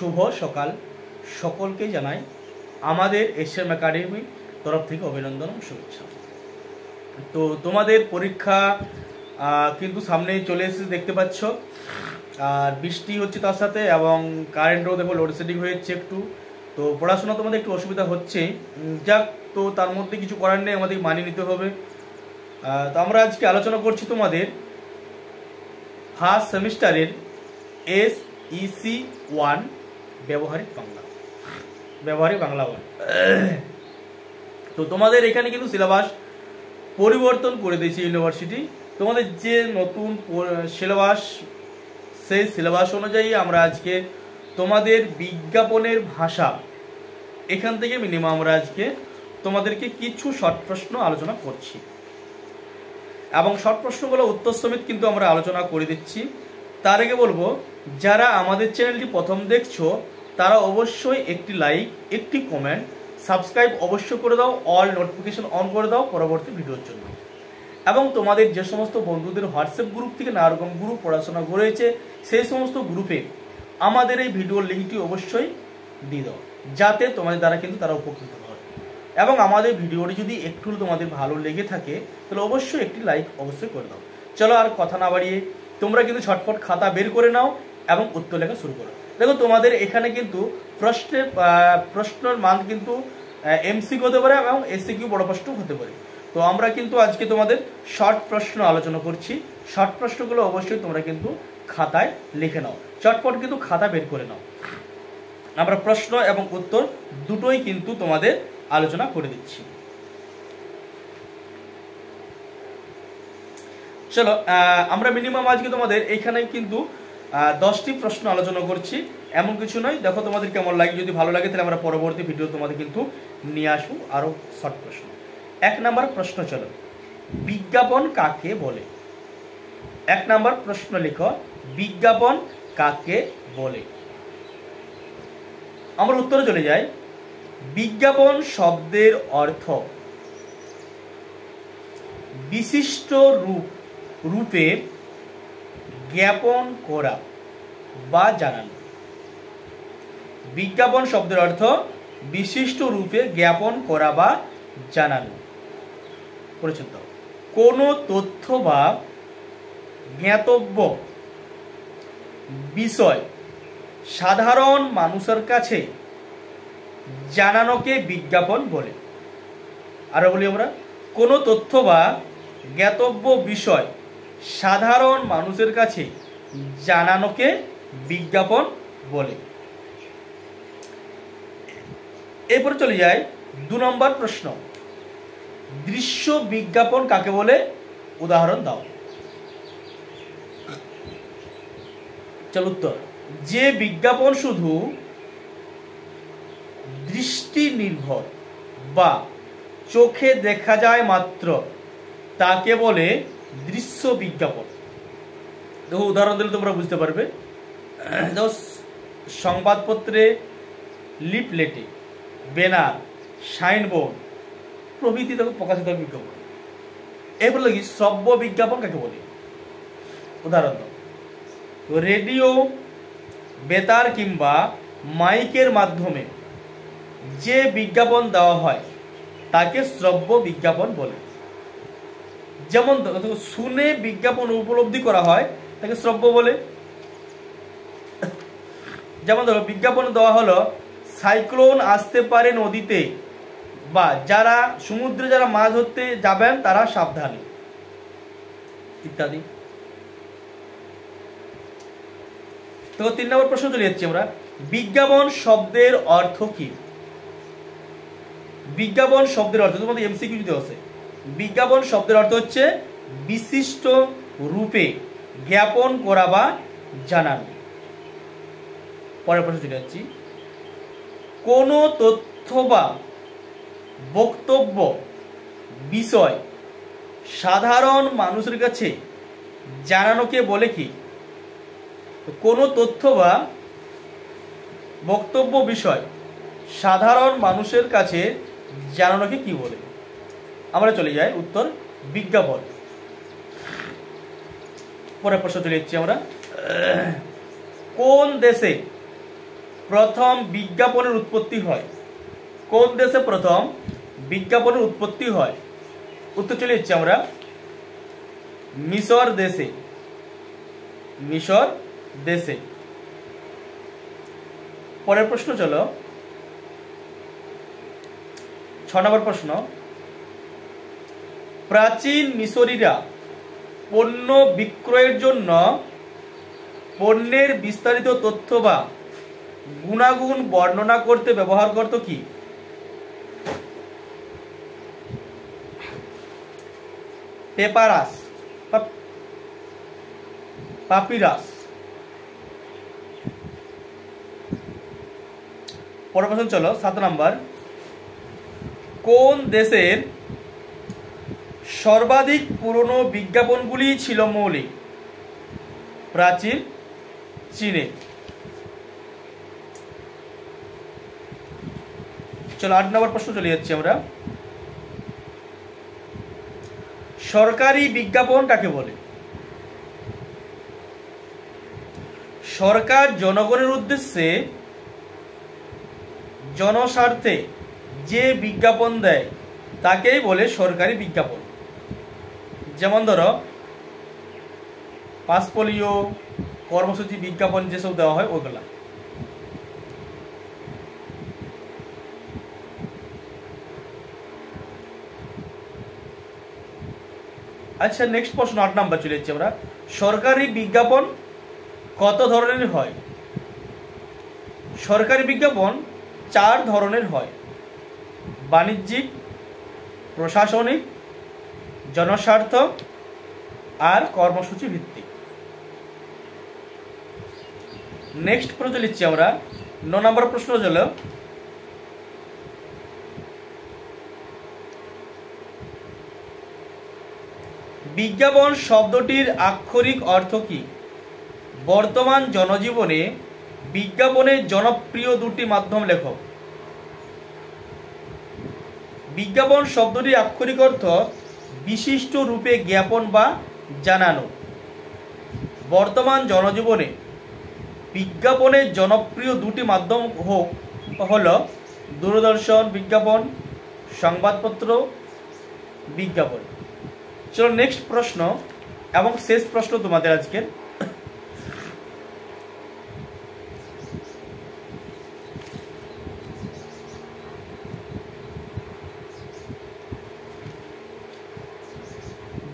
শুভ সকাল সকলকে জানাই আমাদের এসএম একাডেমি তরফ থেকে অভিনন্দন ও শুভেচ্ছা। তো তোমাদের পরীক্ষা কিন্তু সামনে চলে এসেছে দেখতে পাচ্ছ, আর বৃষ্টি হচ্ছে তার সাথে, এবং কারেন্টও দেখো লোডশেডিং হয়েছে একটু। তো পড়াশোনা তোমাদের একটু অসুবিধা হচ্ছে, যাক, তো তার মধ্যে কিছু করার নেই, আমাদের মানিয়ে নিতে হবে। তো আমরা আজকে আলোচনা করছি তোমাদের ফার্স্ট সেমিস্টারের SEC 1 ব্যবহারিক বাংলা 1। তো তোমাদের এখানে কিন্তু সিলেবাস পরিবর্তন করে দিয়েছে ইউনিভার্সিটি। তোমাদের যে নতুন সিলেবাস, সেই সিলেবাস অনুযায়ী আমরা আজকে তোমাদের বিজ্ঞাপনের ভাষা এখান থেকে মিনিমাম আমরা আজকে তোমাদেরকে কিছু শর্ট প্রশ্ন আলোচনা করছি, এবং শর্ট প্রশ্নগুলো উত্তর সমেত কিন্তু আমরা আলোচনা করে দিচ্ছি। তার আগে বলবো, যারা আমাদের চ্যানেলটি প্রথম দেখছো তারা অবশ্যই একটি লাইক, একটি কমেন্ট, সাবস্ক্রাইব অবশ্যই করে দাও, অল নোটিফিকেশন অন করে দাও পরবর্তী ভিডিওর জন্য। এবং তোমাদের যে সমস্ত বন্ধুদের হোয়াটসঅ্যাপ গ্রুপ থেকে নানা রকম গ্রুপ পড়াশোনা করেছে, সেই সমস্ত গ্রুপে আমাদের এই ভিডিওর লিঙ্কটি অবশ্যই দিয়ে দাও, যাতে তোমাদের দ্বারা কিন্তু তারা উপকৃত হয়। এবং আমাদের ভিডিওটি যদি একটু তোমাদের ভালো লেগে থাকে তাহলে অবশ্যই একটি লাইক অবশ্যই করে দাও। চলো আর কথা না বাড়িয়ে তোমরা কিন্তু ছটফট খাতা বের করে নাও এবং উত্তর লেখা শুরু করো। দেখো, তোমাদের এখানে কিন্তু প্রশ্নের মান কিন্তু MCQ হতে পারে এবং SCQ বড় প্রশ্ন হতে পারে। তো আমরা কিন্তু আজকে তোমাদের শর্ট প্রশ্ন আলোচনা করছি। শর্ট প্রশ্নগুলো অবশ্যই তোমরা কিন্তু খাতায় লিখে নাও, চটপট কিন্তু খাতা বের করে নাও। আমরা প্রশ্ন এবং উত্তর দুটোই কিন্তু তোমাদের আলোচনা করে দিচ্ছি। চলো, আমরা মিনিমাম আজকে তোমাদের এখানে কিন্তু 10টি প্রশ্ন আলোচনা করছি, এমন কিছু নয়। দেখো তোমাদের কেমন লাগে, যদি ভালো লাগে তাহলে আমরা পরবর্তী ভিডিও তোমাদের কিন্তু নিয়ে আসবো আরো শর্ট প্রশ্ন। 1 নাম্বার প্রশ্ন, চলো, বিজ্ঞাপন কাকে বলে? 1 নাম্বার প্রশ্ন লিখো, বিজ্ঞাপন কাকে বলে? আমরা উত্তরে চলে যাই। বিজ্ঞাপন শব্দের অর্থ বিশিষ্ট রূপে জ্ঞাপন করা বা জানানো। বিজ্ঞাপন শব্দের অর্থ বিশিষ্ট রূপে জ্ঞাপন করা বা জানানো। পরিচিত কোন তথ্য বা জ্ঞাতব্য বিষয় সাধারণ মানুষের কাছে জানানোকে বিজ্ঞাপন বলে। আরো বলি আমরা, কোন তথ্য বা জ্ঞাতব্য বিষয় সাধারণ মানুষের কাছে জানানোকে বিজ্ঞাপন বলে। এরপর চলে যায় 2 নম্বর প্রশ্ন, দৃশ্য বিজ্ঞাপন কাকে বলে? উদাহরণ দাও। চল উত্তর, যে বিজ্ঞাপন শুধু দৃষ্টি নির্ভর বা চোখে দেখা যায় মাত্র তাকে বলে দৃশ্য বিজ্ঞাপন। দেখো, উদাহরণ দিলে তোমরা বুঝতে পারবে। দেখো, সংবাদপত্রে, লিফলেটে, ব্যানার, সাইনবোর্ড প্রভৃতি দেখো প্রকাশিত বিজ্ঞাপন। এগুলো কি শ্রব্য বিজ্ঞাপন কাকে বলে? উদাহরণ দাও। রেডিও, বেতার কিংবা মাইকের মাধ্যমে যে বিজ্ঞাপন দেওয়া হয় তাকে শ্রব্য বিজ্ঞাপন বলে। যেমন শুনে বিজ্ঞাপন উপলব্ধি করা হয় তাকে শ্রব্য বলে। যেমন ধরো, বিজ্ঞাপন দেওয়া হলো সাইক্লোন আসতে পারে নদীতে, বা যারা সমুদ্রে যারা মাছ ধরতে যাবেন তারা সাবধানে, ইত্যাদি। তো 3 নম্বর প্রশ্ন চলে যাচ্ছি আমরা, বিজ্ঞাপন শব্দের অর্থ কি? বিজ্ঞাপন শব্দের অর্থ তোমাদের MCQ দিতে আছে। বিজ্ঞাপন শব্দের অর্থ হচ্ছে বিশিষ্ট রূপে জ্ঞাপন করা বা জানানো। পরের প্রশ্ন চলে যাচ্ছি, কোন তথ্য বা বক্তব্য বিষয় সাধারণ মানুষের কাছে জানানোকে বলে কি? কোন তথ্য বা বক্তব্য বিষয় সাধারণ মানুষের কাছে জানানোকে কি বলে? আমরা চলে যাই উত্তর, বিজ্ঞাপন। পরের প্রশ্ন চলে যাচ্ছি আমরা, কোন দেশে প্রথম বিজ্ঞাপনের উৎপত্তি হয়? কোন দেশে প্রথম বিজ্ঞাপনের উৎপত্তি হয়? উত্তর চলে যাচ্ছি আমরা মিশর দেশে। মিশর দেশে। পরের প্রশ্ন চলো, 6 নম্বর প্রশ্ন। প্রাচীন মিশরীরা পণ্য বিক্রয়ের জন্য পণ্যের বিস্তারিত তথ্য বা গুণাগুণ বর্ণনা করতে ব্যবহার করত কি? পেপারাস, পাপিরাস। পরের প্রশ্ন চলো, 7 নম্বর। কোন দেশের সর্বাধিক পুরনো বিজ্ঞাপনগুলি ছিল মৌলিক? প্রাচীন চীনে। চলো 8 নম্বর প্রশ্ন চলে যাচ্ছি আমরা। সরকারি বিজ্ঞাপন কাকে বলে? সরকার জনগণের উদ্দেশ্যে জনস্বার্থে যে বিজ্ঞাপন দেয় তাকেই বলে সরকারি বিজ্ঞাপন। যেমন ধরো পাস পোলিও, কর্মসূচি বিজ্ঞাপন যেসব দেওয়া হয় ওগুলা। আচ্ছা, নেক্সট প্রশ্ন 8 নাম্বার চলে যাচ্ছি আমরা। সরকারি বিজ্ঞাপন কত ধরনের হয়? সরকারি বিজ্ঞাপন 4 ধরনের হয়: বাণিজ্যিক, প্রশাসনিক, জনস্বার্থ আর কর্মসূচি ভিত্তিক। নেক্সট প্রশ্ন লিখছি আমরা। 9 নম্বর প্রশ্ন হল, বিজ্ঞাপন শব্দটির আক্ষরিক অর্থ কি? বর্তমান জনজীবনে বিজ্ঞাপনের জনপ্রিয় দুটি মাধ্যম লেখো। বিজ্ঞাপন শব্দটির আক্ষরিক অর্থ বিশিষ্ট রূপে জ্ঞাপন বা জানানো। বর্তমান জনজীবনে বিজ্ঞাপনের জনপ্রিয় দুটি মাধ্যম হল দূরদর্শন বিজ্ঞাপন, সংবাদপত্র বিজ্ঞাপন। চলো নেক্সট প্রশ্ন এবং শেষ প্রশ্ন তোমাদের আজকের।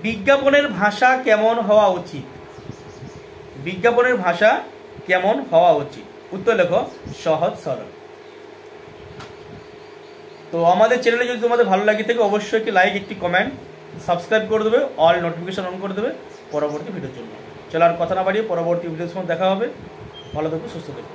বিজ্ঞাপনের ভাষা কেমন হওয়া উচিত? বিজ্ঞাপনের ভাষা কেমন হওয়া উচিত? উত্তর লেখো সহজ সরল। তো আমাদের চ্যানেলে যদি তোমাদের ভালো লাগে থাকে অবশ্যই একটি লাইক, একটি কমেন্ট, সাবস্ক্রাইব করে দেবে, অল নোটিফিকেশন অন করে দেবে পরবর্তী ভিডিওর জন্য। চলো আর কথা না বাড়িয়ে পরবর্তী ভিডিওর সময় দেখা হবে। ভালো থেকো, সুস্থ থেকো।